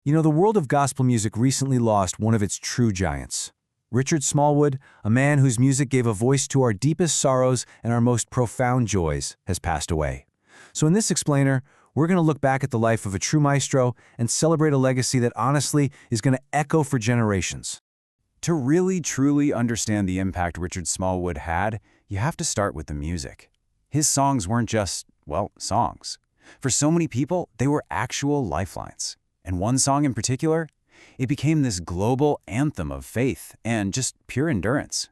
You know, the world of gospel music recently lost one of its true giants. Richard Smallwood, a man whose music gave a voice to our deepest sorrows and our most profound joys, has passed away. So in this explainer, we're going to look back at the life of a true maestro and celebrate a legacy that honestly is going to echo for generations. To really, truly understand the impact Richard Smallwood had, you have to start with the music. His songs weren't just, well, songs. For so many people, they were actual lifelines. And one song in particular, it became this global anthem of faith and just pure endurance.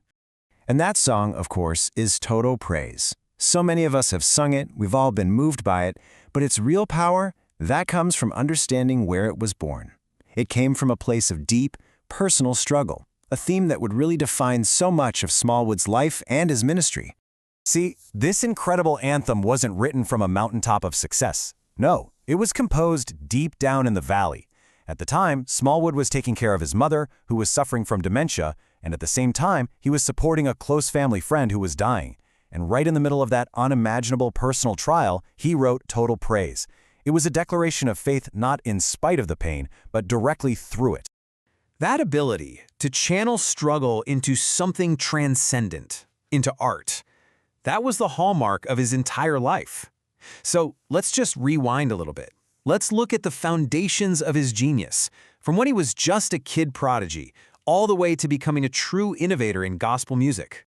And that song, of course, is Total Praise. So many of us have sung it, we've all been moved by it, but its real power, that comes from understanding where it was born. It came from a place of deep, personal struggle, a theme that would really define so much of Smallwood's life and his ministry. See, this incredible anthem wasn't written from a mountaintop of success. No, it was composed deep down in the valley. At the time, Smallwood was taking care of his mother, who was suffering from dementia, and at the same time, he was supporting a close family friend who was dying. And right in the middle of that unimaginable personal trial, he wrote Total Praise. It was a declaration of faith not in spite of the pain, but directly through it. That ability to channel struggle into something transcendent, into art, that was the hallmark of his entire life. So let's just rewind a little bit. Let's look at the foundations of his genius, from when he was just a kid prodigy, all the way to becoming a true innovator in gospel music.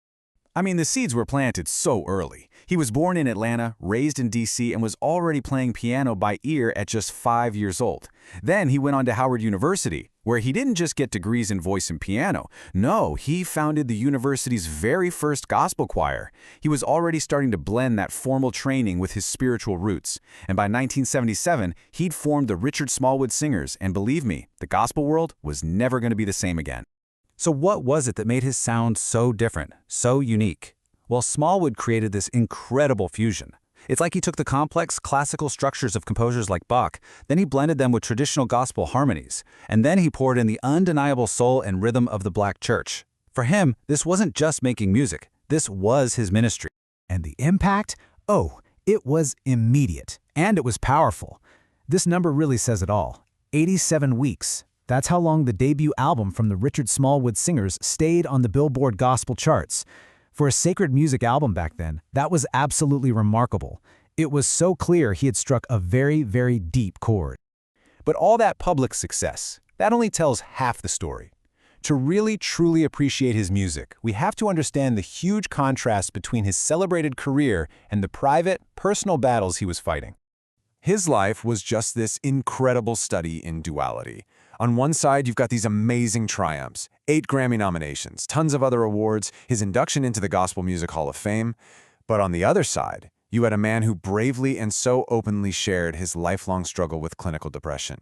I mean, the seeds were planted so early. He was born in Atlanta, raised in D.C., and was already playing piano by ear at just 5 years old. Then he went on to Howard University, where he didn't just get degrees in voice and piano. No, he founded the university's very first gospel choir. He was already starting to blend that formal training with his spiritual roots. And by 1977, he'd formed the Richard Smallwood Singers, and believe me, the gospel world was never going to be the same again. So what was it that made his sound so different, so unique? Well, Smallwood created this incredible fusion. It's like he took the complex classical structures of composers like Bach, then he blended them with traditional gospel harmonies, and then he poured in the undeniable soul and rhythm of the Black church. For him, this wasn't just making music, this was his ministry. And the impact? Oh, it was immediate, and it was powerful. This number really says it all. 87 weeks. That's how long the debut album from the Richard Smallwood Singers stayed on the Billboard gospel charts. For a sacred music album back then, that was absolutely remarkable. It was so clear he had struck a very, very deep chord. But all that public success, that only tells half the story. To really, truly appreciate his music, we have to understand the huge contrast between his celebrated career and the private, personal battles he was fighting. His life was just this incredible study in duality. On one side, you've got these amazing triumphs, 8 Grammy nominations, tons of other awards, his induction into the Gospel Music Hall of Fame. But on the other side, you had a man who bravely and so openly shared his lifelong struggle with clinical depression.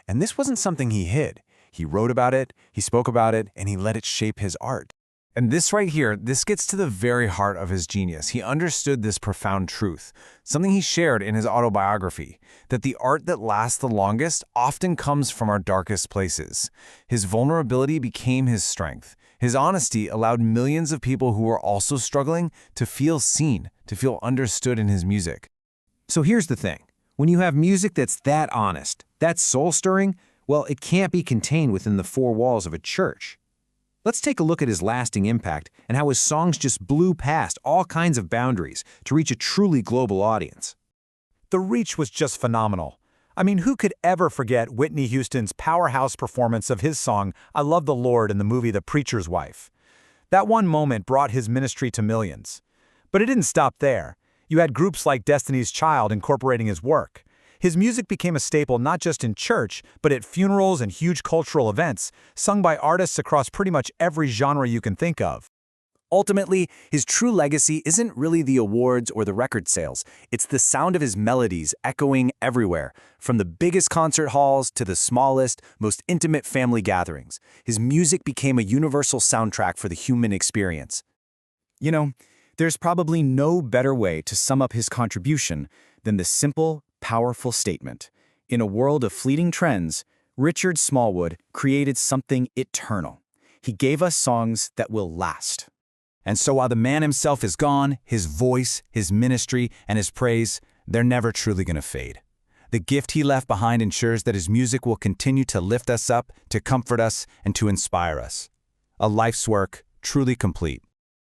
And this wasn't something he hid. He wrote about it, he spoke about it, and he let it shape his art. And this right here, this gets to the very heart of his genius. He understood this profound truth, something he shared in his autobiography, that the art that lasts the longest often comes from our darkest places. His vulnerability became his strength. His honesty allowed millions of people who were also struggling to feel seen, to feel understood in his music. So here's the thing. When you have music that's that honest, that soul-stirring, well, it can't be contained within the 4 walls of a church. Let's take a look at his lasting impact and how his songs just blew past all kinds of boundaries to reach a truly global audience. The reach was just phenomenal. I mean, who could ever forget Whitney Houston's powerhouse performance of his song, I Love the Lord, in the movie The Preacher's Wife? That one moment brought his ministry to millions. But it didn't stop there. You had groups like Destiny's Child incorporating his work. His music became a staple not just in church, but at funerals and huge cultural events, sung by artists across pretty much every genre you can think of. Ultimately, his true legacy isn't really the awards or the record sales. It's the sound of his melodies echoing everywhere, from the biggest concert halls to the smallest, most intimate family gatherings. His music became a universal soundtrack for the human experience. You know, there's probably no better way to sum up his contribution than the simple, powerful statement. In a world of fleeting trends, Richard Smallwood created something eternal. He gave us songs that will last. And so while the man himself is gone, his voice, his ministry, and his praise, they're never truly going to fade. The gift he left behind ensures that his music will continue to lift us up, to comfort us, and to inspire us. A life's work, truly complete.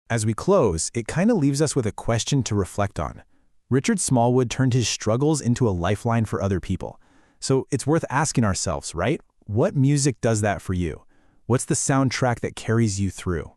As we close, it kind of leaves us with a question to reflect on. Richard Smallwood turned his struggles into a lifeline for other people. So it's worth asking ourselves, right? What music does that for you? What's the soundtrack that carries you through?